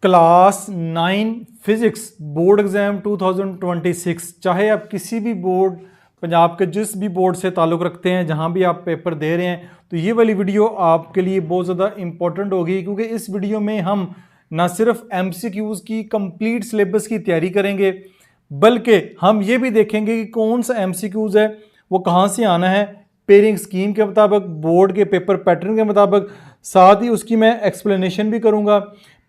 Class 9 physics board exam 2026। चाहे आप किसी भी बोर्ड, पंजाब के जिस भी बोर्ड से ताल्लुक़ रखते हैं, जहां भी आप पेपर दे रहे हैं, तो ये वाली वीडियो आपके लिए बहुत ज़्यादा इंपॉर्टेंट होगी, क्योंकि इस वीडियो में हम ना सिर्फ MCQs की कंप्लीट सिलेबस की तैयारी करेंगे, बल्कि हम ये भी देखेंगे कि कौन सा MCQs है वो कहाँ से आना है, पेयरिंग स्कीम के मुताबिक, बोर्ड के पेपर पैटर्न के मुताबिक। साथ ही उसकी मैं एक्सप्लेनेशन भी करूँगा,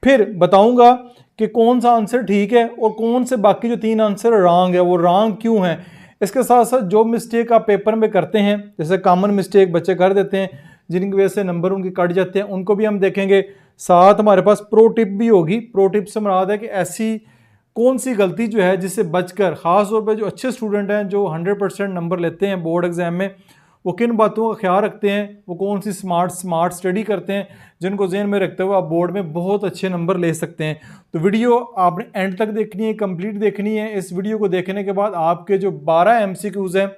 फिर बताऊंगा कि कौन सा आंसर ठीक है और कौन से बाकी जो 3 आंसर रॉन्ग है वो रॉन्ग क्यों है। इसके साथ साथ जो मिस्टेक आप पेपर में करते हैं, जैसे कॉमन मिस्टेक बच्चे कर देते हैं जिनकी वजह से नंबर उनके कट जाते हैं, उनको भी हम देखेंगे। साथ हमारे पास प्रो टिप भी होगी। प्रो टिप से मुराद है कि ऐसी कौन सी गलती जो है जिससे बचकर, खास तौर पर जो अच्छे स्टूडेंट हैं जो 100% नंबर लेते हैं बोर्ड एग्जाम में, वो किन बातों का ख्याल रखते हैं, वो कौन सी स्मार्ट स्टडी करते हैं, जिनको ज़हन में रखते हुए आप बोर्ड में बहुत अच्छे नंबर ले सकते हैं। तो वीडियो आपने एंड तक देखनी है, कंप्लीट देखनी है। इस वीडियो को देखने के बाद आपके जो 12 MCQs हैं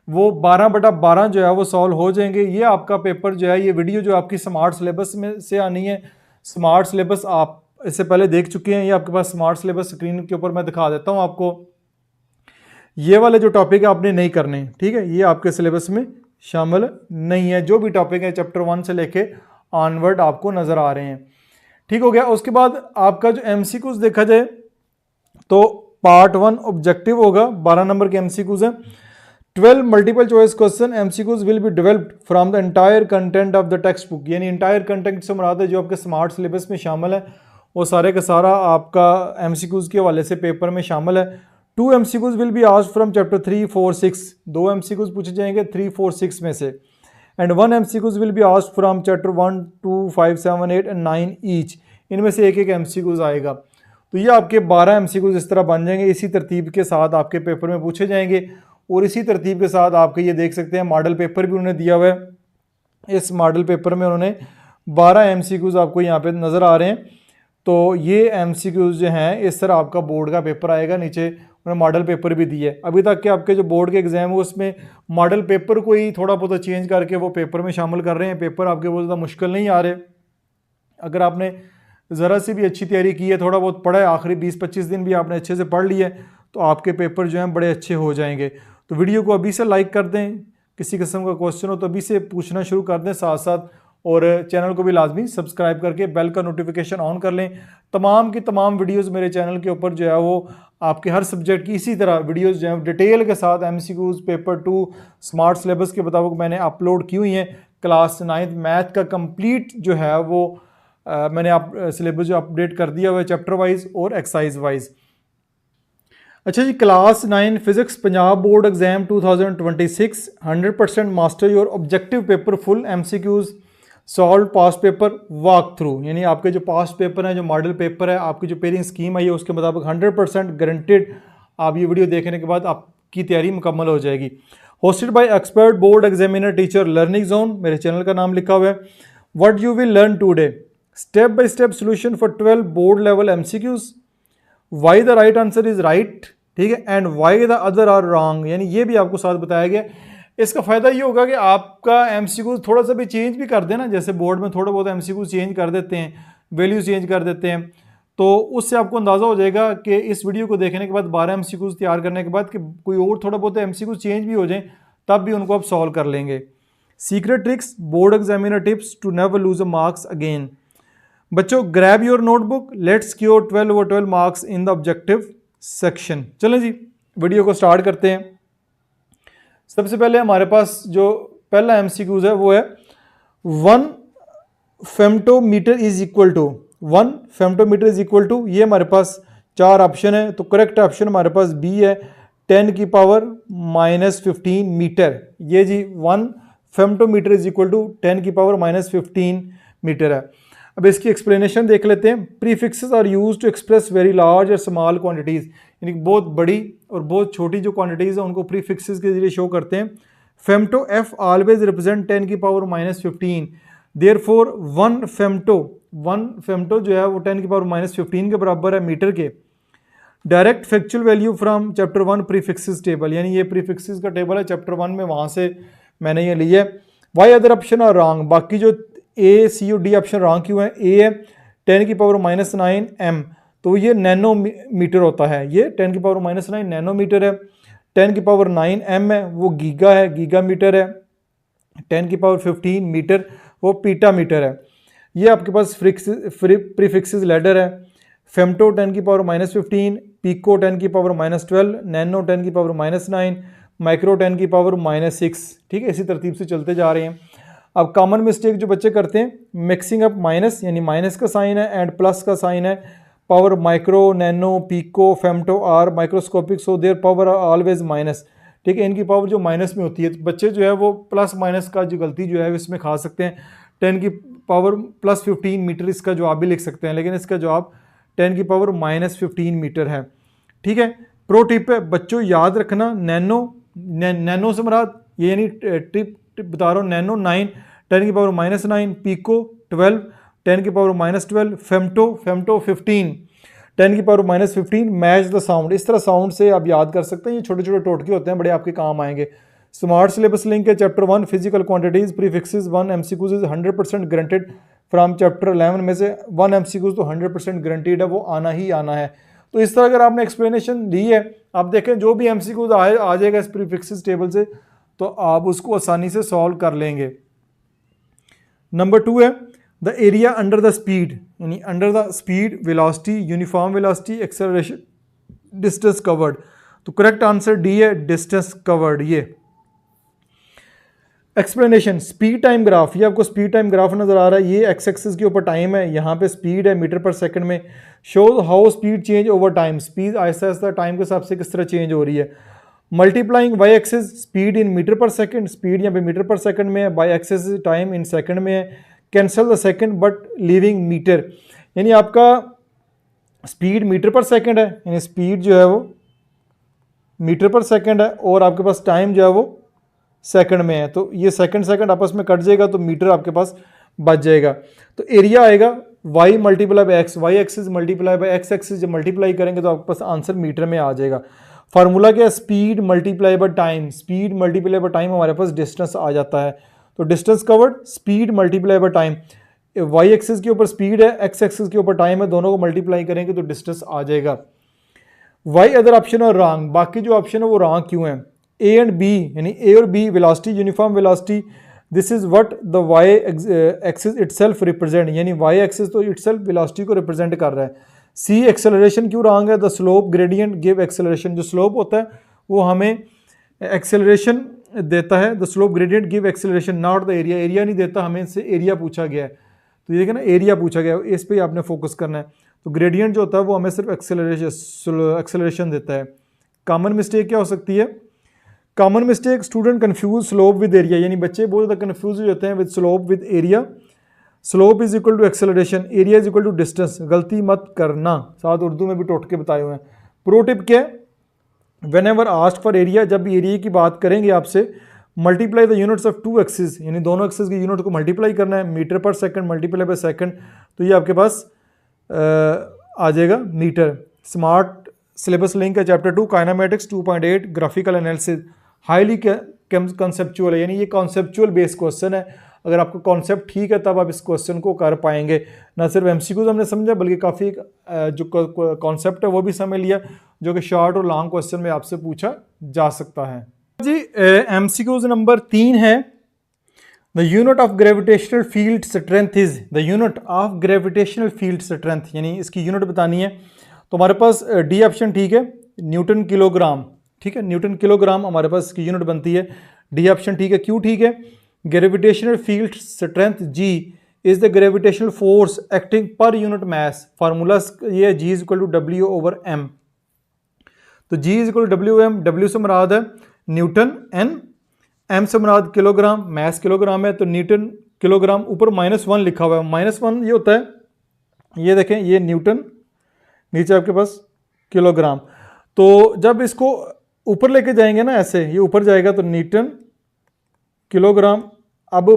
वो 12/12 जो है वो सॉल्व हो जाएंगे। ये आपका पेपर जो है, ये वीडियो जो आपकी स्मार्ट सिलेबस में से आनी है। स्मार्ट सिलेबस आप इससे पहले देख चुके हैं, ये आपके पास स्मार्ट सिलेबस स्क्रीन के ऊपर मैं दिखा देता हूँ आपको। ये वाले जो टॉपिक है आपने नहीं करने, ठीक है, ये आपके सिलेबस में शामिल नहीं है। जो भी टॉपिक है चैप्टर 1 से लेके ऑनवर्ड आपको नजर आ रहे हैं, ठीक हो गया। उसके बाद आपका जो MCQs देखा जाए तो पार्ट 1 ऑब्जेक्टिव होगा, 12 नंबर के MCQs हैं। 12 multiple choice question MCQs will be developed from the entire content of the text book. यानी एंटायर कंटेंट से मुराद है जो आपके स्मार्ट सिलेबस में शामिल है, वो सारे का सारा आपका MCQs के हवाले से पेपर में शामिल है। 2 MCQs will be asked from chapter 3, 4, 6। 2 MCQs पूछे जाएंगे 3, 4, 6 में से। And 1 MCQs will be asked from chapter 1, 2, 5, 7, 8 and 9 each. इनमें से एक MCQs आएगा। तो ये आपके 12 MCQs इस तरह बन जाएंगे, इसी तरतीब के साथ आपके पेपर में पूछे जाएंगे। और इसी तरतीब के साथ आपके ये देख सकते हैं मॉडल पेपर भी उन्होंने दिया हुआ है। इस मॉडल पेपर में उन्होंने 12 MCQs आपको यहाँ पे नज़र आ रहे हैं। तो ये MCQs जो हैं इस तरह आपका बोर्ड का पेपर आएगा। नीचे उन्होंने मॉडल पेपर भी दिए। अभी तक के आपके जो बोर्ड के एग्जाम है उसमें मॉडल पेपर को ही थोड़ा बहुत चेंज करके वो पेपर में शामिल कर रहे हैं। पेपर आपके बहुत ज़्यादा मुश्किल नहीं आ रहे। अगर आपने ज़रा सी भी अच्छी तैयारी की है, थोड़ा बहुत पढ़ा है, आखिरी 20-25 दिन भी आपने अच्छे से पढ़ लिए, तो आपके पेपर जो हैं बड़े अच्छे हो जाएंगे। तो वीडियो को अभी से लाइक कर दें, किसी किस्म का क्वेश्चन हो तो अभी से पूछना शुरू कर दें साथ साथ, और चैनल को भी लाजमी सब्सक्राइब करके बेल का नोटिफिकेशन ऑन कर लें। तमाम की तमाम वीडियोस मेरे चैनल के ऊपर जो है वो आपके हर सब्जेक्ट की इसी तरह वीडियोस जो है डिटेल के साथ MCQs पेपर 2 स्मार्ट सिलेबस के मुताबिक मैंने अपलोड की हुई हैं। क्लास 9 मैथ का कंप्लीट जो है वो मैंने आप सिलेबस जो अपडेट कर दिया हुआ है चैप्टर वाइज और एक्सरसाइज वाइज। अच्छा जी, class 9 physics Punjab board exam 2026 100% master your objective paper full MCQs solve past paper walk through. यानी आपके जो पास्ट पेपर है, जो मॉडल पेपर है, आपकी जो पेयरिंग स्कीम आई है उसके मुताबिक 100% गारंटेड आप ये वीडियो देखने के बाद आपकी तैयारी मुकम्मल हो जाएगी। Hosted by expert board examiner teacher learning zone, मेरे चैनल का नाम लिखा हुआ है। What you will learn today, step by step solution for 12 board level MCQs, why the right answer is right, ठीक है, and why the other are wrong. यानी ये भी आपको साथ बताया गया। इसका फ़ायदा ये होगा कि आपका MCQs थोड़ा सा भी चेंज भी कर देना, जैसे बोर्ड में थोड़ा बहुत MCQs चेंज कर देते हैं, वैल्यू चेंज कर देते हैं, तो उससे आपको अंदाज़ा हो जाएगा कि इस वीडियो को देखने के बाद 12 MCQs तैयार करने के बाद कि कोई और थोड़ा बहुत MCQs चेंज भी हो जाए तब भी उनको आप सॉल्व कर लेंगे। Secret tricks board examiner tips to never lose a marks again. बच्चों grab your notebook, let's secure 12 over 12 marks in the objective section. चलें जी, वीडियो को स्टार्ट करते हैं। सबसे पहले हमारे पास जो पहला MCQs है वो है 1 femtometre is equal to, 1 femtometre is equal to, ये हमारे पास 4 ऑप्शन है। तो करेक्ट ऑप्शन हमारे पास बी है, 10 की पावर -15 मीटर। ये जी 1 फेमटोमीटर इज इक्वल टू 10 की पावर -15 मीटर है। अब इसकी एक्सप्लेनेशन देख लेते हैं। Prefixes are used to express very large और स्मॉल क्वांटिटीज़, यानी बहुत बड़ी और बहुत छोटी जो क्वांटिटीज़ हैं उनको प्रीफिक्सेस के जरिए शो करते हैं। फेमटो F ऑलवेज रिप्रेजेंट 10 की पावर -15, देयरफॉर 1 फेमटो जो है वो 10 की पावर -15 के बराबर है मीटर के। Direct factual value from chapter 1 prefixes table, यानी ये प्रीफिक्सेस का टेबल है चैप्टर 1 में, वहाँ से मैंने ये लिया है। Why other option are wrong, बाकी जो A, C और D ऑप्शन रॉन्ग क्यों है। ए है 10⁻⁹ m, तो ये नैनोमीटर होता है, ये 10⁻⁹ नैनोमीटर है। 10⁹ m है वो गीगा है, गीगा मीटर है। 10⁻15 मीटर वो पीटा मीटर है। ये आपके पास प्रीफिक्सेस लैडर है। Femto 10⁻⁻15, pico 10⁻⁻12, nano 10⁻⁻9, micro 10⁻⁻6। ठीक है, इसी तरतीब से चलते जा रहे हैं। अब कॉमन मिस्टेक जो बच्चे करते हैं, मिक्सिंग अप माइनस, यानी माइनस का साइन है एंड प्लस का साइन है। Power micro, nano, pico, femto are microscopic, so their power are always minus. ठीक है, इनकी पावर जो माइनस में होती है, तो बच्चे जो है वो प्लस माइनस का जो गलती जो है इसमें खा सकते हैं। 10⁻+15 मीटर इसका जवाब भी लिख सकते हैं, लेकिन इसका जवाब 10⁻−15 मीटर है। ठीक है, प्रो टिप है बच्चों, याद रखना नैनो से मुराद ये, यानी टिप बता रहा हूँ, nano 9, 10⁻⁻9, pico 12, 10⁻⁻12, femto 15, 10⁻⁻15, match the sound. इस तरह साउंड से आप याद कर सकते हैं, ये छोटे छोटे टोटके होते हैं, बड़े आपके काम आएंगे। स्मार्ट सिलेबस लिंक है chapter 1 physical quantities prefixes 1 MCQs is 100% guaranteed from chapter 11 में से 1 MCQs तो 100% गारंटीड है, वो आना ही आना है। तो इस तरह अगर आपने एक्सप्लेनेशन दी है, आप देखें जो भी MCQs आ जाएगा इस प्रीफिक्सेस टेबल से, तो आप उसको आसानी से सॉल्व कर लेंगे। नंबर 2 है the area under the speed, यानी under the speed, velocity, uniform velocity, acceleration, distance covered. तो करेक्ट आंसर डी है, डिस्टेंस कवर्ड। ये एक्सप्लेनेशन, स्पीड टाइम ग्राफ, ये आपको स्पीड टाइम ग्राफ नजर आ रहा है, ये एक्स एक्सिस के ऊपर टाइम है, यहाँ पे स्पीड है मीटर पर सेकंड में। Show how speed change over time, speed Aahista Aahista time के हिसाब से किस तरह चेंज हो रही है। Multiplying Y axis, speed in metre per second, speed यहाँ पे मीटर पर सेकंड में है, by axis time in second में है। Cancel the second but leaving metre, यानी आपका स्पीड मीटर पर सेकंड है, यानी स्पीड जो है वो मीटर पर सेकंड है, और आपके पास टाइम जो है वो सेकंड में है। तो ये सेकंड आपस में कट जाएगा, तो मीटर आपके पास बच जाएगा। तो एरिया आएगा y multiply by X, Y axis multiply by X axis, जब मल्टीप्लाई करेंगे तो आपके पास आंसर मीटर में आ जाएगा। फार्मूला क्या है, speed multiply by time, speed multiply by time हमारे पास डिस्टेंस आ जाता है। तो distance covered speed multiply by time, Y axis के ऊपर स्पीड है, एक्स एक्सिस के ऊपर टाइम है, दोनों को मल्टीप्लाई करेंगे तो डिस्टेंस आ जाएगा। वाई अदर ऑप्शन और रॉन्ग, बाकी जो ऑप्शन है वो रॉन्ग क्यों है। ए एंड बी, यानी ए और B velocity, uniform velocity, this is what the Y axis itself represent, यानी वाई एक्सिस तो इटसेल्फ वेलोसिटी को रिप्रेजेंट कर रहा है। सी एक्सेलरेशन क्यों रॉन्ग है, the slope gradient give acceleration, जो स्लोप होता है वो हमें एक्सेलरेशन देता है, the slope gradient give acceleration not the area, area नहीं देता, हमें इससे एरिया पूछा गया है। तो ये देखिए ना, एरिया पूछा गया है, इस पर आपने फोकस करना है। तो ग्रेडियंट जो होता है वो हमें सिर्फ एक्सेलरेशन देता है। कॉमन मिस्टेक क्या हो सकती है, common mistake student confuse slope with area, यानी बच्चे बहुत ज़्यादा कंफ्यूज हो जाते हैं with slope with area. Slope is equal to acceleration, area is equal to distance, गलती मत करना, साथ उर्दू में भी टोटके बताए हुए हैं। प्रो टिप क्या है, whenever ask for area, जब भी एरिया की बात करेंगे आपसे, multiply the units of two axis, यानी दोनों एक्सिस की यूनिट को मल्टीप्लाई करना है, metre per second multiply by second, तो ये आपके पास आ जाएगा मीटर। स्मार्ट सिलेबस लिंक है chapter 2 kinematics 2.8 graphical analysis, highly conceptual है, यानी ये कॉन्सेप्चुअल बेस्ड क्वेश्चन है। अगर आपका कॉन्सेप्ट ठीक है तब आप इस क्वेश्चन को कर पाएंगे। ना सिर्फ एमसीक्यूज हमने समझा बल्कि काफ़ी जो कॉन्सेप्ट है वो भी समझ लिया, जो कि शॉर्ट और लॉन्ग क्वेश्चन में आपसे पूछा जा सकता है। जी एमसीक्यूज नंबर 3 है, the unit of gravitational field strength is, the unit of gravitational field strength, यानी इसकी यूनिट बतानी है। तो हमारे पास डी ऑप्शन ठीक है, न्यूटन किलोग्राम, ठीक है, न्यूटन किलोग्राम हमारे पास इसकी यूनिट बनती है। डी ऑप्शन ठीक है, क्यों ठीक है, gravitational field strength g is the gravitational force acting per unit mass, formula ये है g is equal to W over M. तो g is equal to W M, W से मुराद है न्यूटन, एन, एम से मुराद किलोग्राम, मास kilogram है, तो Newton kilogram, ऊपर -1 लिखा हुआ है, -1 ये होता है, ये देखें ये न्यूटन, नीचे आपके पास किलोग्राम। तो जब इसको ऊपर लेके जाएंगे ना ऐसे, ये ऊपर जाएगा तो न्यूटन किलोग्राम, अब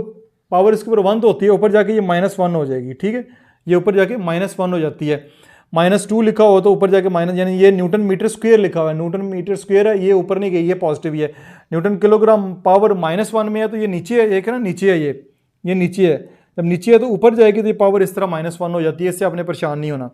पावर इसके ऊपर 1 तो होती है, ऊपर जाके ये -1 हो जाएगी, ठीक है, ये ऊपर जाके -1 हो जाती है। -2 लिखा हो तो ऊपर जाके माइनस, यानी ये न्यूटन मीटर स्क्वायर लिखा हुआ है, न्यूटन मीटर स्क्वायर है, ये ऊपर नहीं गई, ये पॉजिटिव ही है। न्यूटन किलोग्राम पावर -1 में है तो ये नीचे है, एक है ना नीचे है, ये नीचे है, जब नीचे है तो ऊपर जाएगी तो ये पावर इस तरह -1 हो जाती है, इससे आपने परेशान नहीं होना।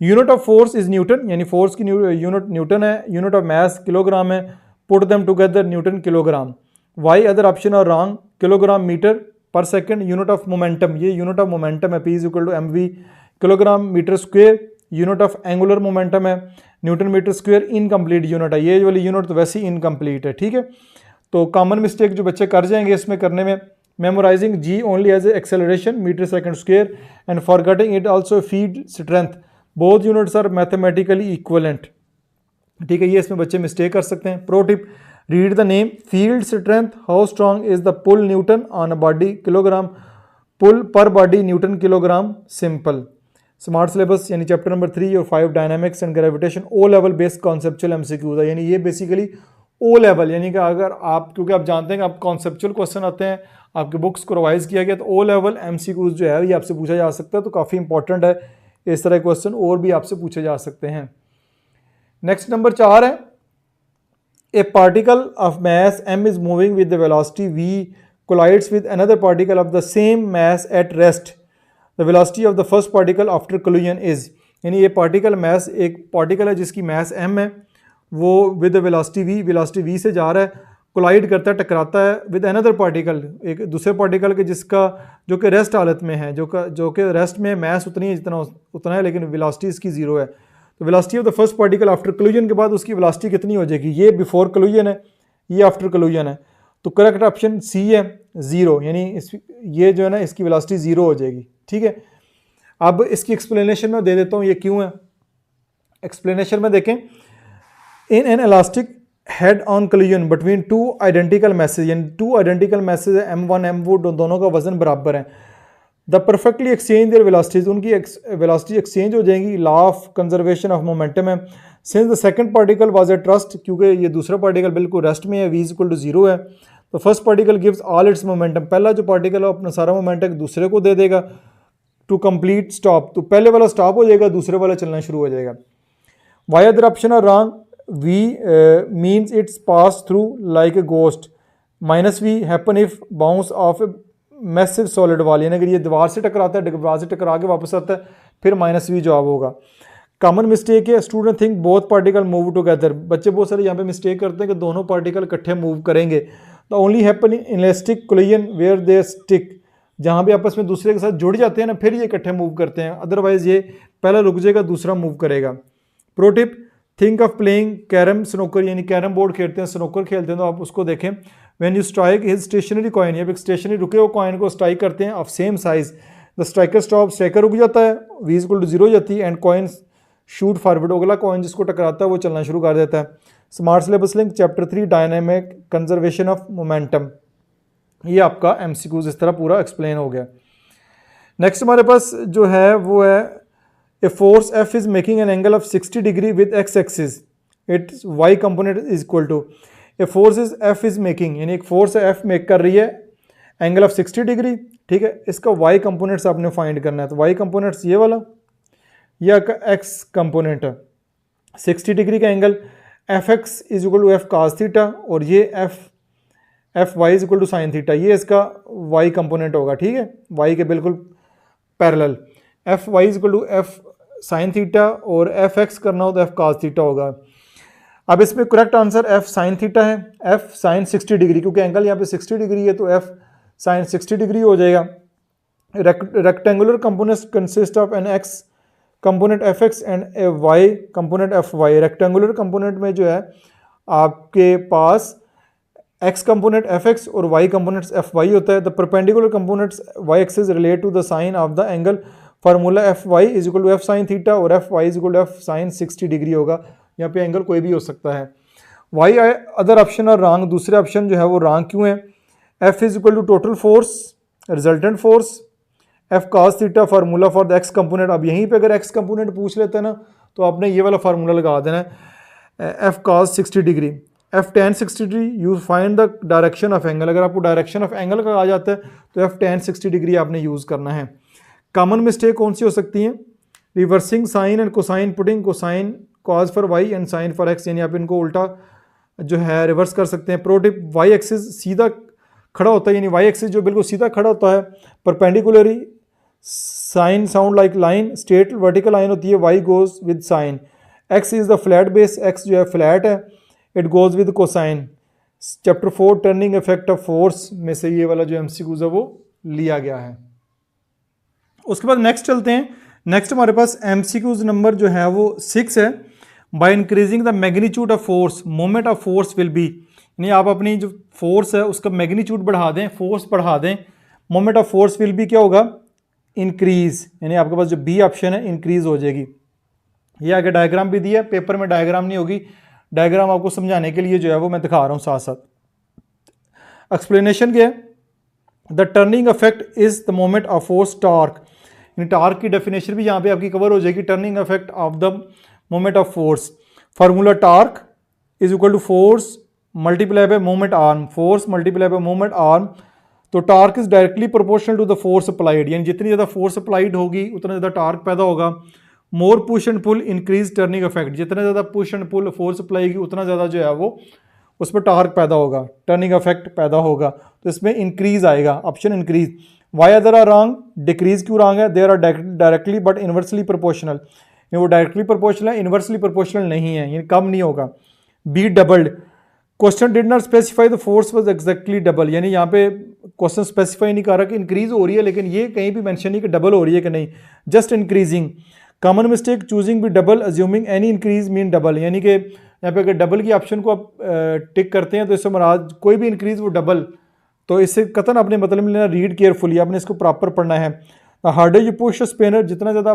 Unit of force is newton, यानी फोर्स की यूनिट न्यूटन है। यूनिट ऑफ मास किलोग्राम है। Put them together newton kilogram. Why other option are wrong, kilogram metre per second. Unit of momentum, ये यूनिट ऑफ मोमेंटम है, P is equal to mv kilogram metre square. Unit of angular momentum है newton metre square, incomplete unit है, ये वाली unit तो वैसे ही incomplete है, ठीक है। तो कॉमन मिस्टेक जो बच्चे कर जाएंगे इसमें करने में, memorising g only as a acceleration metre second square and forgetting it also field strength, both units are mathematically equivalent, ठीक है। ये इसमें बच्चे मिस्टेक कर सकते हैं। Pro tip, read the name, field strength, how strong is the pull newton on a body kilogram, pull per body newton kilogram, simple. Smart syllabus यानी chapter number 3 और 5 dynamics and gravitation O level based conceptual MCQs है, यानी ये basically O level, यानी कि अगर आप, क्योंकि आप जानते हैं कि आप कॉन्सेप्चुअल क्वेश्चन आते हैं, आपके बुक्स को रिवाइज किया गया, तो ओ लेवल एमसीक्यूज जो है ये आपसे पूछा जा सकता है, तो काफ़ी इंपॉर्टेंट है। इस तरह क्वेश्चन और भी आपसे पूछे जा सकते हैं। नेक्स्ट नंबर 4 है, ए particle of mass m is moving with the velocity v collides with another particle of the same mass at rest, the velocity of the first particle after collision is, यानी ये particle मास, एक particle है जिसकी मास m है, वो with velocity v से जा रहा है, कोलाइड करता है, टकराता है विद अनदर पार्टिकल, एक दूसरे पार्टिकल के जिसका जो कि रेस्ट हालत में है, जो कि रेस्ट में मास उतनी है जितना उतना है, लेकिन वेलोसिटी इसकी ज़ीरो है। तो velocity of the first particle after collision के बाद उसकी वेलोसिटी कितनी हो जाएगी, ये बिफोर कोलिजन है, ये आफ्टर कोलिजन है, तो करेक्ट ऑप्शन सी है 0, यानी ये जो है ना इसकी वेलोसिटी 0 हो जाएगी, ठीक है। अब इसकी एक्सप्लेनेशन में दे देता हूँ ये क्यों है। एक्सप्लेनेशन में देखें, in an elastic head on collision between two identical masses, यानी टू आइडेंटिकल मैसेज है, m1 m2 दोनों का वजन बराबर है, the perfectly exchange their velocities, उनकी वेलोसिटी एक्सचेंज हो जाएंगी, law of conservation of momentum है। Since the second particle was at rest, क्योंकि ये दूसरा पार्टिकल बिल्कुल रेस्ट में है, v इज इक्वल टू 0 है, तो first particle gives all it's momentum, पहला जो पार्टिकल है अपना सारा मोमेंटम दूसरे को दे देगा, टू कंप्लीट स्टॉप, तो पहले वाला स्टॉप हो जाएगा, दूसरे वाला चलना शुरू हो जाएगा। Why other option are wrong, v means it's pass through like a ghost, -v happen if bounce off a massive solid wall, यानी अगर ये दीवार से टकराता है, दीवार से टकरा के वापस आता है, फिर -v जवाब होगा। कॉमन मिस्टेक है, student think both particle move together, बच्चे बहुत सारे यहाँ पे मिस्टेक करते हैं कि दोनों पार्टिकल इकट्ठे मूव करेंगे, the only happen in elastic collision where they stick, जहाँ भी आपस में दूसरे के साथ जुड़ जाते हैं ना, फिर ये इकट्ठे मूव करते हैं, अदरवाइज ये पहला रुक जाएगा, दूसरा मूव करेगा। Pro tip, think of playing carrom snooker, यानी कैरम बोर्ड खेलते हैं, स्नोकर खेलते हैं, तो आप उसको देखें, when you strike his stationary coin, या एक स्टेशनरी रुके हुए कॉइन को स्ट्राइक करते हैं of same size, the striker stop, striker रुक जाता है, v इज इक्वल टू 0 हो जाती है, एंड कॉइन शूट फॉरवर्ड, अगला कॉइन जिसको टकराता है वो चलना शुरू कर देता है। Smart syllabus link chapter 3 dynamic conservation of momentum, ये आपका MCQs इस तरह पूरा एक्सप्लेन हो गया। नेक्स्ट हमारे पास जो है वो है, a force F is making an angle of 60 degree with x axis, its y component is equal to, a force is F is making, यानी एक फोर्स है F मेक कर रही है एंगल ऑफ 60 डिग्री, ठीक है, इसका y कंपोनेंट्स आपने फाइंड करना है, तो y कंपोनेंट्स ये वाला, यह x कंपोनेंट है 60 डिग्री का angle, fx is equal to f cos theta, और ये fy is equal to sine theta, ये इसका y कंपोनेंट होगा, ठीक है, y के बिल्कुल parallel, fy is equal to f sine theta, और fx करना हो तो f cos थीटा होगा। अब इसमें correct answer f sine theta है, f साइन 60 डिग्री, क्योंकि एंगल यहाँ पे 60 डिग्री है, तो f साइन 60 डिग्री हो जाएगा। Rectangular components consist of an x component fx and a y component fy, rectangular component में जो है आपके पास x कंपोनेंट fx और y कंपोनेंट्स fy होता है, the perpendicular components y axis relate to the sine of the angle, formula fy is equal to f sine theta, और fy is equal to f sine 60 degree होगा, यहाँ पे angle कोई भी हो सकता है। वाई अदर ऑप्शन और रॉन्ग, दूसरे ऑप्शन जो है वो रॉन्ग क्यों है, f is equal to total force resultant force, f cos theta formula for the x component, अब यहीं पे अगर x कंपोनेंट पूछ लेते हैं ना, तो आपने ये वाला फार्मूला लगा देना है, f cos 60 degree, f tan 60 degree, you find the direction of angle, अगर आपको डायरेक्शन ऑफ एंगल का आ जाता है तो f tan 60 डिग्री आपने यूज़ करना है। कॉमन मिस्टेक कौन सी हो सकती हैं, reversing sine and cosine, putting cosine cos for Y and sine for X, यानी आप इनको उल्टा जो है रिवर्स कर सकते हैं। प्रो टिप, वाई एक्सिस सीधा खड़ा होता है, यानी वाई एक्सिस जो बिल्कुल सीधा खड़ा होता है, perpendicularly sine sound like line, straight vertical line होती है, Y goes with sine, X is the flat base, X जो है फ्लैट है, it goes with cosine. Chapter 4 turning effect of force में से ये वाला जो एमसीक्यूज है वो लिया गया है। उसके बाद नेक्स्ट चलते हैं। नेक्स्ट हमारे पास एमसीक्यूज नंबर जो है वो 6 है। By increasing the magnitude of force moment of force will be, यानी आप अपनी जो फोर्स है उसका मैग्नीट्यूड बढ़ा दें, फोर्स बढ़ा दें, moment of force will be क्या होगा, इंक्रीज, यानी आपके पास जो बी ऑप्शन है इंक्रीज हो जाएगी। ये आगे डायग्राम भी दिया है, पेपर में डायग्राम नहीं होगी, डायग्राम आपको समझाने के लिए जो है वो मैं दिखा रहा हूँ साथ साथ। एक्सप्लेनेशन क्या है, the turning effect is the moment of force torque, torque की डेफिनेशन भी यहाँ पे आपकी कवर हो जाएगी, turning effect of the moment of force. Formula torque is equal to force multiply by moment arm, force multiply by moment arm. तो torque is directly proportional to the force applied, यानी जितनी ज़्यादा force applied होगी उतना ज़्यादा torque पैदा होगा। More push and pull increase turning effect, जितना ज़्यादा push and pull force apply की उतना ज़्यादा जो है वो उस पर टॉर्क पैदा होगा, टर्निंग इफेक्ट पैदा होगा, तो इसमें इंक्रीज आएगा, option increase. Why other are wrong, decrease क्यों रॉन्ग है, there are directly but inversely proportional, वो डायरेक्टली प्रोपोर्शनल है, इन्वर्सली प्रोपोर्शनल नहीं है, यानी कम नहीं होगा। B doubled, question did not specify the force was exactly double, यानी यहाँ पे क्वेश्चन स्पेसिफाई नहीं कर रहा कि इंक्रीज हो रही है, लेकिन ये कहीं भी मेंशन नहीं कि डबल हो रही है कि नहीं, just increasing. Common mistake choosing भी double assuming any increase mean double, यानी कि यहाँ पे अगर डबल की ऑप्शन को आप टिक करते हैं तो इससे मराद कोई भी इंक्रीज वो डबल, तो इससे कतन अपने मतलब में लेना, रीड केयरफुली, आपने इसको प्रॉपर पढ़ना है। हार्डर यू पुश स्पिनर, जितना ज़्यादा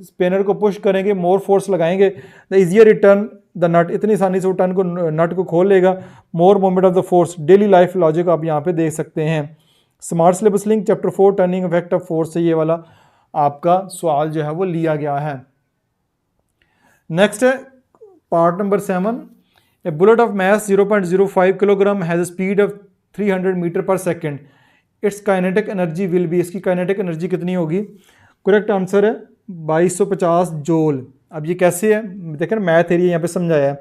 स्पिनर को पुश करेंगे, मोर फोर्स लगाएंगे, द ईजियर रिटर्न द नट, इतनी आसानी से वो टर्न को नट को खोल लेगा। More moment of the force, daily life logic आप यहाँ पे देख सकते हैं। Smart syllabus link chapter 4 turning effect of force से ये वाला आपका सवाल जो है वो लिया गया है। नेक्स्ट है part number 7, a bullet of mass 0.05 kilogram has speed of 300 metre per second, it's kinetic energy will be, इसकी काइनेटिक एनर्जी कितनी होगी। करेक्ट आंसर है 2250 जूल। अब ये कैसे है देखें, मैथ एरिया यहाँ पे समझाया है।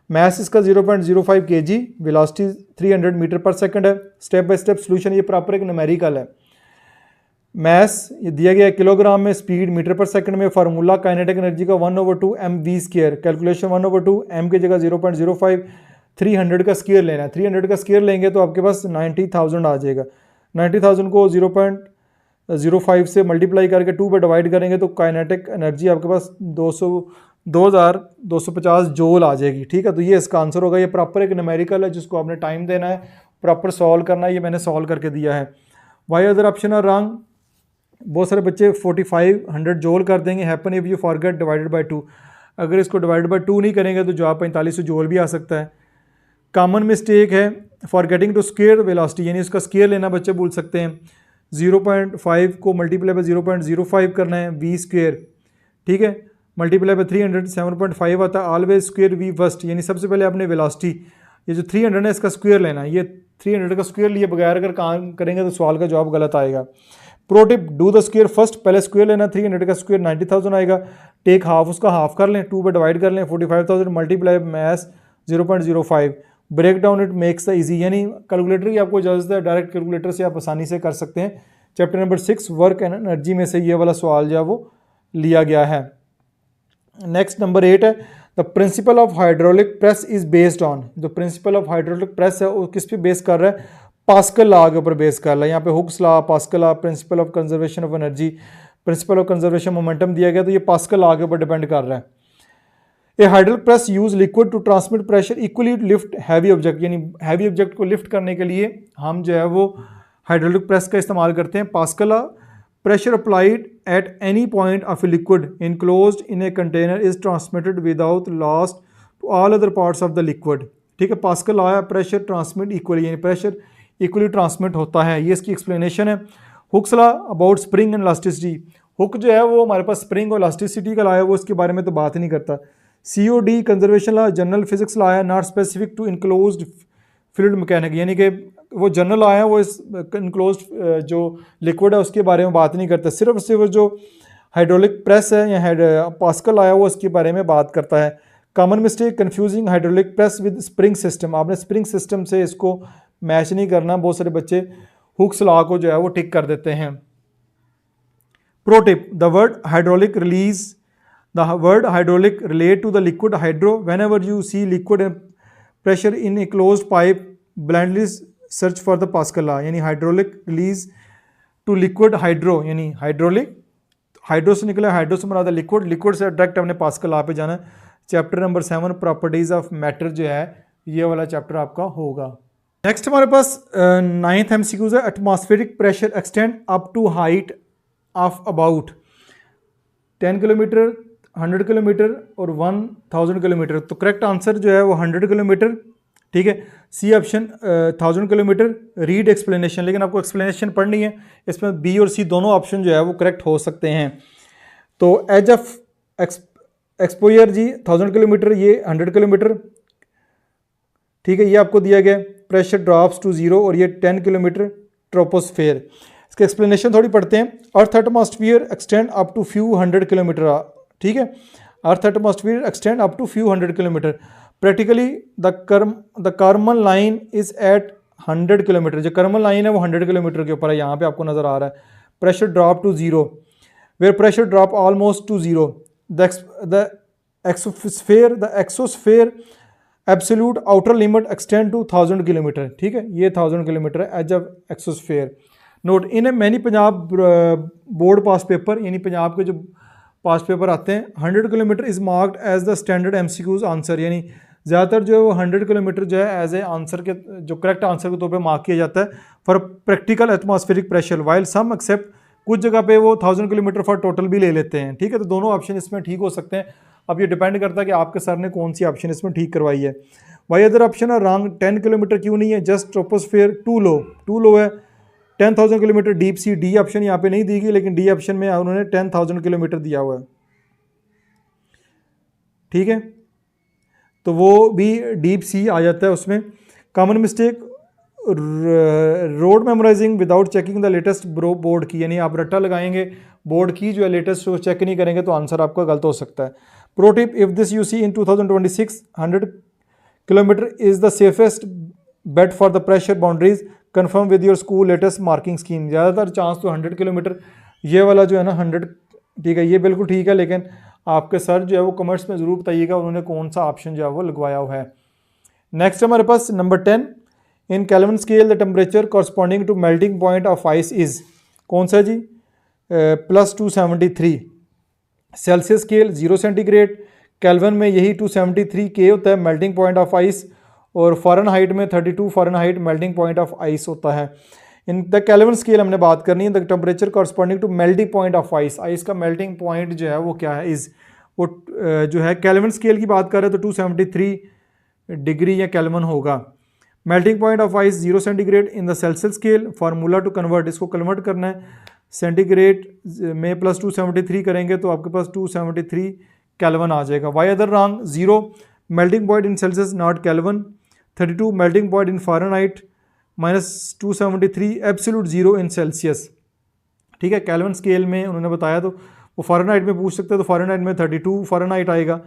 मैस इसका 0.05 kg, velocity 300 metre per second है। स्टेप बाय स्टेप सोल्यूशन, ये प्रॉपर एक न्यूमेरिकल है। मैस ये दिया गया है किलोग्राम में, स्पीड मीटर पर सेकंड में। फार्मूला काइनेटिक एनर्जी का 1/2 mv स्क्वायर, कैलकुलेशन 1/2 m की जगह 0.05, 300 का स्क्वायर लेना है। 300 का स्क्वायर लेंगे तो आपके पास 90,000 आ जाएगा। 90,000 को 0.05 से मल्टीप्लाई करके 2 पे डिवाइड करेंगे तो काइनेटिक एनर्जी आपके पास 2250 जूल आ जाएगी। ठीक है, तो ये इसका आंसर होगा। ये प्रॉपर एक न्यूमेरिकल है जिसको आपने टाइम देना है, प्रॉपर सॉल्व करना है। ये मैंने सॉल्व करके दिया है। Why other option are wrong, बहुत सारे बच्चे 4500 जूल कर देंगे। Happen if you forget divided by 2, अगर इसको डिवाइड बाय 2 नहीं करेंगे तो जवाब 4500 जूल भी आ सकता है। कॉमन मिस्टेक है फॉरगेटिंग टू स्क्वायर वेलोसिटी, यानी उसका स्क्वायर लेना बच्चे भूल सकते हैं। 0.5 को मल्टीप्लाई बाय 0.05 करना है, वी स्क्वायर, ठीक है, मल्टीप्लाई बाय 300 7.5 आता है। ऑलवेज स्क्वायर वी फर्स्ट, यानी सबसे पहले आपने वेलोसिटी, ये जो 300 है इसका स्क्वायर लेना है। ये 300 का स्क्वायर लिए बगैर अगर काम करेंगे तो सवाल का जवाब गलत आएगा। Pro tip, do the square first, पहले स्क्वायर लेना। 300 का स्क्वायर 90,000 आएगा। टेक हाफ, उसका हाफ कर लें, 2 पर डिवाइड कर लें, 45,000 multiply mass 0.05, break down it makes the easy, यानी कैलकुलेटर की आपको इजाज़त है, डायरेक्ट कैलकुलेटर से आप आसानी से कर सकते हैं। Chapter number 6 work and energy में से ये वाला सवाल जो है वो लिया गया है। नेक्स्ट नंबर 8 है the principle of hydraulic press is based on, जो प्रिंसिपल ऑफ हाइड्रोलिक प्रेस है वो किस पे बेस कर रहा है, पास्कल लॉ के ऊपर बेस कर रहा है। यहाँ पे Hooke's law, pascal law, principle of conservation of energy, principle of conservation momentum दिया गया, तो ये पास्कल लॉ के ऊपर डिपेंड कर रहा है। A hydraulic press use liquid to transmit pressure equally lift heavy object, यानी हैवी ऑब्जेक्ट को लिफ्ट करने के लिए हम जो है वो हाइड्रोलिक प्रेस का इस्तेमाल करते हैं। Pascal law, pressure applied at any point of a liquid enclosed in a container is transmitted without loss to all other parts of the liquid। ठीक है, पास्कल आया, प्रेशर ट्रांसमिट इक्वली, यानी pressure equally transmit होता है, ये इसकी explanation है। Hooke's law about spring and elasticity, hook जो है वो हमारे पास स्प्रिंग और इलास्टिसिटी का लॉ है, वो इसके बारे में तो बात ही नहीं करता। COD conservation law, general physics law है, not specific to enclosed fluid mechanic, यानी कि वो जनरल आया, वो इस इनक्लोज्ड जो लिक्विड है उसके बारे में बात नहीं करता। सिर्फ जो हाइड्रोलिक प्रेस है या पास्कल आया वो इसके बारे में बात करता है। Common mistake, confusing hydraulic press with spring system, आपने स्प्रिंग सिस्टम से इसको मैच नहीं करना। बहुत सारे बच्चे हुक्स लॉ को जो है वो टिक कर देते हैं। Pro tip, the word hydraulic relate to the liquid hydro. Whenever you see liquid pressure in a closed pipe blindly search for the Pascal law. यानी hydraulic relates to liquid hydro, यानी hydro से निकला, hydro से बना था liquid, liquid से direct हमने Pascal law पे जाना। Chapter number 7 properties of matter जो है ये वाला चैप्टर आपका होगा। नेक्स्ट हमारे पास 9th MCQs है। Atmospheric pressure extend up to height of about 10 kilometre, 100 kilometre और 1000 किलोमीटर। तो करेक्ट आंसर जो है वो 100 किलोमीटर, ठीक है। C option 1000 kilometre. Read explanation, लेकिन आपको एक्सप्लेनेशन पढ़नी है, इसमें बी और सी दोनों ऑप्शन जो है वो करेक्ट हो सकते हैं। तो एज ऑफ एक्सपोजर जी 1000 किलोमीटर, ये 100 किलोमीटर, ठीक है, ये आपको दिया गया। प्रेशर ड्रॉप्स टू 0 और ये 10 किलोमीटर ट्रोपोस्फेयर। इसका एक्सप्लेनेशन थोड़ी पढ़ते हैं। Earth atmosphere extend up to few hundred kilometre, ठीक है। Earth atmosphere extend up to few hundred kilometre. Practically the Karman line is at 100 kilometre. जो कार्मल लाइन है वो 100 किलोमीटर के ऊपर है, यहाँ पे आपको नजर आ रहा है। Pressure drop to 0, where pressure drop almost to 0। The exosphere absolute outer limit extend to 1000 kilometre, ठीक है, ये 1000 किलोमीटर है edge of exosphere. Note in many Punjab board past paper, यानी पंजाब के जो पास पेपर आते हैं, 100 kilometre is marked as the standard MCQs answer. यानी ज़्यादातर जो है वो 100 किलोमीटर जो है एज ए आंसर के जो करेक्ट आंसर के तौर पे मार्क किया जाता है for practical atmospheric pressure, while some accept, कुछ जगह पे वो 1000 किलोमीटर फॉर टोटल भी ले लेते हैं, ठीक है। तो दोनों ऑप्शन इसमें ठीक हो सकते हैं। अब ये डिपेंड करता है कि आपके सर ने कौन सी ऑप्शन इसमें ठीक करवाई है। वाई अदर ऑप्शन है रॉन्ग, 10 किलोमीटर क्यों नहीं है, जस्ट ट्रोपोस्फेयर टू लो है। 10,000 kilometre deep sea, D option यहाँ पे नहीं दी गई, लेकिन डी ऑप्शन में उन्होंने 10,000 किलोमीटर दिया हुआ है, ठीक है। तो वो भी डीप सी आ जाता है उसमें। Common mistake, rote memorising without checking the latest board की, यानी आप रट्टा लगाएंगे, बोर्ड की जो है लेटेस्ट वो चेक नहीं करेंगे तो आंसर आपका गलत हो सकता है। Pro tip, if this you see in 2026 100 kilometre is the safest bet for the pressure boundaries, confirm with your school latest marking scheme. ज़्यादातर चांस तो 100 किलोमीटर, ये वाला जो है ना 100, ठीक है, ये बिल्कुल ठीक है, लेकिन आपके सर जो है वो कमेंट्स में ज़रूर बताइएगा उन्होंने कौन सा ऑप्शन जो है वो लगवाया हुआ है। नेक्स्ट हमारे पास number 10, in Kelvin scale the temperature corresponding to melting point of ice is, कौन सा जी, +273। सेल्सियस स्केल 0 सेंटीग्रेड, केल्विन में यही 273 K होता है मेल्टिंग पॉइंट ऑफ आइस, और फ़ारेनहाइट में 32 Fahrenheit melting point of ice होता है। इन द केल्विन स्केल हमने बात करनी है, the temperature corresponding to melting point of ice, ice का मेल्टिंग पॉइंट जो है वो क्या है, इज़, वो जो है केल्विन स्केल की बात कर रहे हैं तो 273 डिग्री या केल्विन होगा। Melting point of ice 0 centigrade. In the Celsius scale formula to convert, इसको कन्वर्ट करना है सेंटीग्रेड में +273 करेंगे तो आपके पास 273 केल्विन आ जाएगा। Why other wrong, 0 melting point in Celsius not kelvin, 32 melting point in Fahrenheit, -273 absolute 0 in Celsius, ठीक है। केल्विन स्केल में उन्होंने बताया तो वो फ़ारेनहाइट में पूछ सकते हैं तो फ़ारेनहाइट में 32 फ़ारेनहाइट आएगा,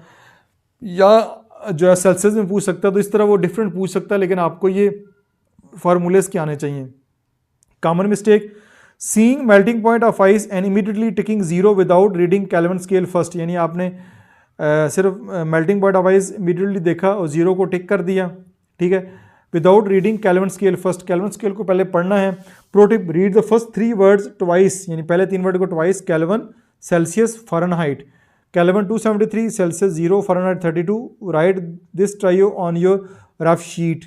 या जो है सेल्सियस में पूछ सकता है, तो इस तरह वो डिफरेंट पूछ सकता है, लेकिन आपको ये फार्मूलेस के आने चाहिए। Common mistake, seeing melting point of ice and immediately ticking 0 without reading kelvin scale first, यानी आपने सिर्फ melting point of ice immediately देखा और 0 को टिक कर दिया, ठीक है, without reading kelvin scale first, kelvin scale को पहले पढ़ना है। Pro tip, read the first 3 words twice, यानी पहले 3 वर्ड को twice, kelvin, Celsius, Fahrenheit. Kelvin 273, Celsius 0, Fahrenheit 32। Right this trio on your rough sheet.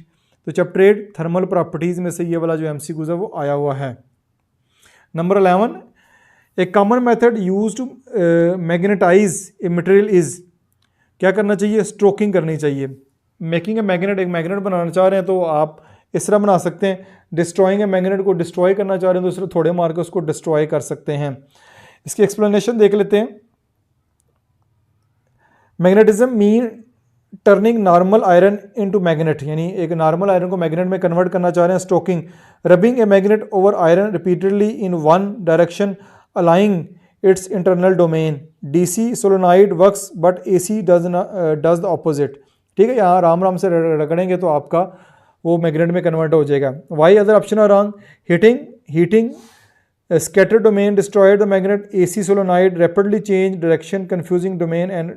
तो चैप्टर 8 थर्मल प्रॉपर्टीज़ में से ये वाला जो MCQs है वो आया हुआ है। Number 11, a common method use to magnetise a material is, क्या करना चाहिए, स्ट्रोकिंग करनी चाहिए। मेकिंग ए मैग्नेट, एक मैग्नेट बनाना चाह रहे हैं तो आप इस तरह बना सकते हैं। डिस्ट्रॉइंग ए मैग्नेट, को डिस्ट्रॉय करना चाह रहे हैं तो इस तरह थोड़े मार के उसको डिस्ट्रॉय कर सकते हैं। इसकी एक्सप्लेनेशन देख लेते हैं। Magnetism mean turning normal iron into magnet, यानी एक नॉर्मल आयरन को मैग्नेट में कन्वर्ट करना चाह रहे हैं। Stroking, rubbing a magnet over iron repeatedly in one direction aligning its internal domain. DC solenoid works but AC does the opposite, ठीक है। यहाँ आराम आराम से रगड़ेंगे तो आपका वो मैग्नेट में कन्वर्ट हो जाएगा। Why other option are wrong? Heating scatter domain destroyed the magnet, AC solenoid rapidly change direction confusing domain and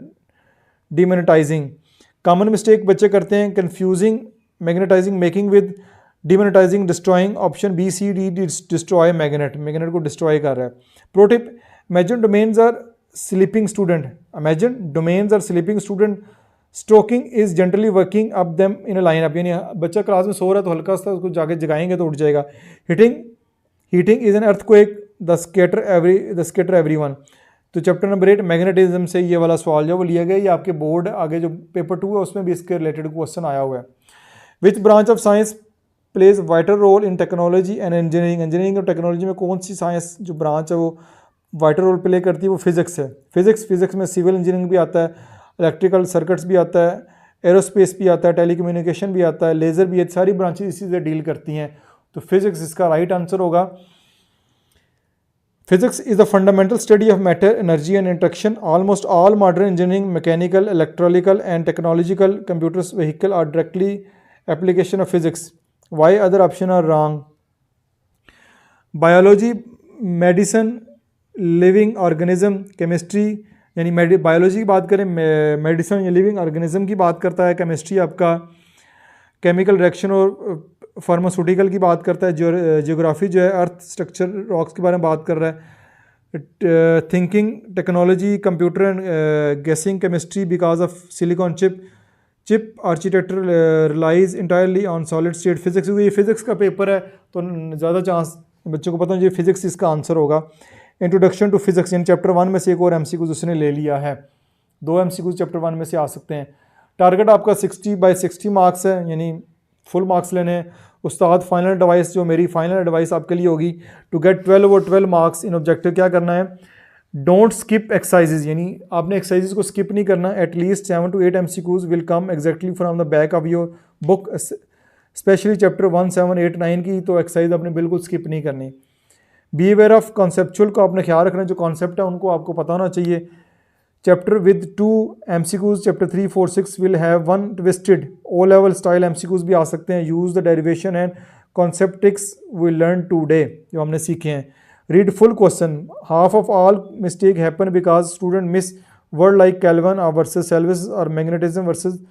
demagnetising. Common mistake बच्चे करते हैं, confusing magnetising making with demagnetising destroying. Option B C D destroy magnet को destroy कर रहा है। Pro tip, imagine domains are sleeping student, imagine domains are sleeping student, stroking is generally working up them in a line up, यानी बच्चा class में सो रहा है तो हल्का सा उसको जाके जगाएंगे तो उठ जाएगा। Heating is an earthquake, the skater everyone. तो चैप्टर नंबर 8 मैग्नेटिज्म से ये वाला सवाल जो वो लिया गया, ये आपके बोर्ड आगे जो पेपर 2 है उसमें भी इसके रिलेटेड क्वेश्चन आया हुआ है। Which branch of science plays vital role in technology and engineering और टेक्नोलॉजी में कौन सी साइंस जो ब्रांच है वो वाइटल रोल प्ले करती है? वो फिजिक्स है। फिजिक्स में सिविल इंजीनियरिंग भी आता है, इलेक्ट्रिकल सर्किट्स भी आता है, एरोस्पेस भी आता है, टेलीकम्युनिकेशन भी आता है, लेज़र भी है, सारी ब्रांचेज इसी से डील करती हैं। तो फिजिक्स इसका राइट आंसर होगा। Physics is the fundamental study of matter, energy and interaction. Almost all modern engineering, mechanical, electrical and technological computers vehicle are directly application of physics. Why other option are wrong? Biology, medicine, living organism, chemistry, यानी biology की बात करें, medicine या living organism की बात करता है, chemistry आपका केमिकल रिएक्शन और फार्मास्यूटिकल की बात करता है, जियोग्राफी जो है अर्थ स्ट्रक्चर रॉक्स के बारे में बात कर रहा है, thinking technology computer and guessing chemistry because of silicon chip architecture relies entirely on solid state physics. ये फिजिक्स का पेपर है तो ज़्यादा चांस बच्चों को पता है ये फिजिक्स इसका आंसर होगा। इंट्रोडक्शन टू फिजिक्स, यानी चैप्टर 1 में से एक और MCQ उसने ले लिया है, 2 MCQ चैप्टर 1 में से आ सकते हैं। टारगेट आपका 60/60 मार्क्स है, यानी फुल मार्क्स लेने हैं। उस्ताद फाइनल एडवाइस, जो मेरी फाइनल एडवाइस आपके लिए होगी, to get 12/12 marks in objective क्या करना है? डोंट स्किप एक्सरसाइजेज, यानी आपने एक्सरसाइजेज को स्किप नहीं करना। At least 7 to 8 MCQs will come exactly from the back of your book, specially chapter 1, 7, 8, 9 की तो एक्सरसाइज आपने बिल्कुल स्किप नहीं करनी। बी अवेयर ऑफ कॉन्सेप्चुअल का आपने ख्याल रखना, जो कॉन्सेप्ट है उनको आपको पता होना चाहिए। Chapter with 2 MCQs, chapter 3, 4, 6 will have 1 twisted O level style MCQs भी आ सकते हैं। Use the derivation and concept tricks we learn today, जो हमने सीखे हैं। Read full question, half of all mistake happen because student miss word like Kelvin versus Celsius और magnetism versus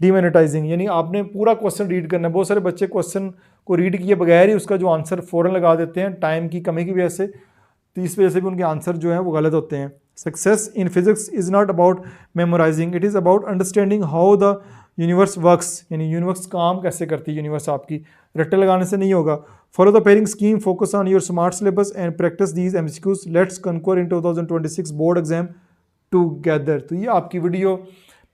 demagnetising, यानी आपने पूरा क्वेश्चन रीड करना है। बहुत सारे बच्चे क्वेश्चन को रीड किए बगैर ही उसका जो आंसर फ़ौरन लगा देते हैं टाइम की कमी की वजह से, तो इस वजह से भी उनके आंसर जो हैं वो गलत होते हैं। Success in physics is not about memorising, it is about understanding how the universe works, यानी यूनिवर्स काम कैसे करती है यूनिवर्स आपकी, रट्टे लगाने से नहीं होगा। Follow the pairing scheme, focus on your smart syllabus and practise these MCQs, let's conquer in 2026 board exam together. तो ये आपकी वीडियो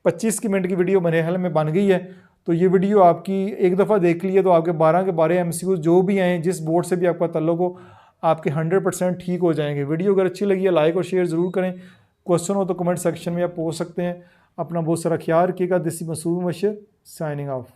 25 मिनट की वीडियो मेरे ख्याल में बन गई है। तो ये वीडियो आपकी एक दफ़ा देख ली है तो आपके 12 के 12 MCQs जो भी आए, जिस बोर्ड से भी आपका तल्लुक हो, आपके 100% ठीक हो जाएंगे। वीडियो अगर अच्छी लगी है लाइक और शेयर ज़रूर करें। क्वेश्चन हो तो कमेंट सेक्शन में आप पूछ सकते हैं। अपना बहुत सारा ख्याल रखिएगा। This is Masood Mubashar signing of.